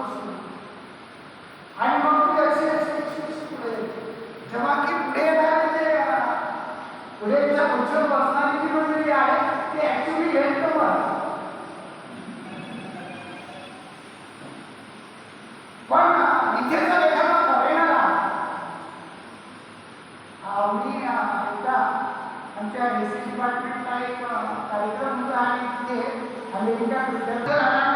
सुरू. आणि मग ती अशी पुढे जेव्हा की पुढे येणार म्हणजे पुढेच्या पुढच्या बसणारी जी मंडळी आहे ती ऍक्च्युली हेल्थ पण इथे जर एखादा फॉरेनर मी एकदा आमच्या रिसर्च डिपार्टमेंटला एक कार्यक्रम होता आणि तिथे अमेरिकन विद्यार्थी